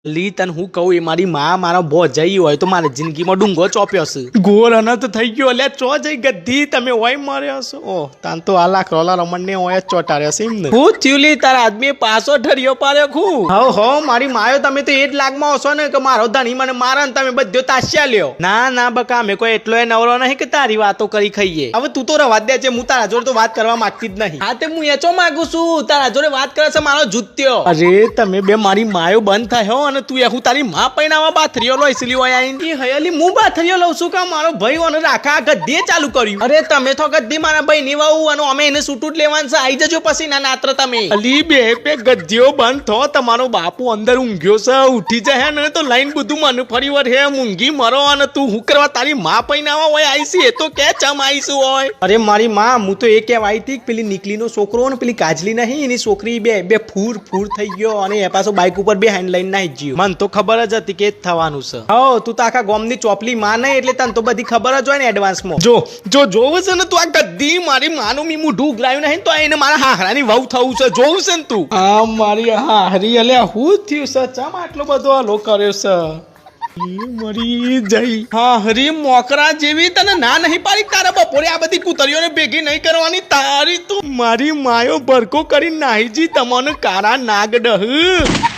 લી તને હું કહું એ મારી માં મારો બો જઈ હોય તો મારી જિંદગીમાં ડુંગો ચોપ્યો છે ગોળ અનંત થઈ ગયો એટલે ચો જઈ ગધી તમે હોય મર્યો છો ઓહ તાન તો આ લાખ રોલા રમણ ને હોય ચોટાડ્યો છે એમ ને હું થયું તારા આદમી પાછો ઠરિયો પાડ્યો ખું હો મારી માયો તમે તો એ જ લાગમાં હશો ને કે મારો ધણી મને મારા ને તમે બધો તાસ્યા લ્યો ના બકા અમે કોઈ એટલો નવરો નહીં કે તારી વાતો કરી ખાઈએ હવે તું તો રવા દે છે હું તારા જોડે તો વાત કરવા માંગતી જ નહીં હા તે હું એચો માંગુ છું તારા જોડે વાત કરે છે મારો જુત્યો અરે તમે બે મારી માયો બંધ થાય અને તું હું તારી માં પૈણાવા બાથરીઓ લોઈસલી હોય આઈન હયલી હું બાથરીઓ લઉં છું કે મારો ભાઈ ઓને રાખા ગદ્દીએ ચાલુ કર્યું અરે તમે તો ગદ્દી મારા ભાઈ ની વાવું અને અમે એને સૂટુટ લેવાનું છે આઈ જજો પછી ના નાત્ર તમે અલી બે ગદ્દીઓ બંધ થો તમારો બાપુ અંદર ઊંઘ્યો છે ઉઠી જાય ને તો લાઈન બધું મને ફરી વાર હે ઊંઘી મરો અને તું હું કરવા તારી માં પૈણાવા હોય આઈસી એ તો કે ચમ આઈસું હોય અરે મારી માં હું તો એ કહેવાય હતી પેલી નીકલીનો છોકરો ને પેલી કાજલી નહીં એની છોકરી બે ફૂર થઈ ગયો અને એ પાછો બાઇક ઉપર બે હેન્ડ લાઈન નાઈ ગયો મને તો ખબર જ હતી કે થવાનું છે હો તું તો આખા ગામની ચોપલી માં નહીં એટલે તને તો બધી ખબર જ હોય ને એડવાન્સમાં જો જોવું છે ને તું આ ગદ્દી મારી માનું મી મુઢું ઉગલાયું નહીં તો એને મારા હાહરાની વહુ થવું છે જોવું છે ને તું આ મારી હાહરી અલ્યા હું થયું છે ચમ આટલો બધો હલો કર્યો છે મરી જઈ હા હરી મોકરા જેવી તને ના નહીં પાડી તારા બપોરે આ બધી કુતરીઓને ભેગી નહીં કરવાની તારી તું મારી માયો ભરકો કરી નાહીજી તમને કારા નાગ ડહ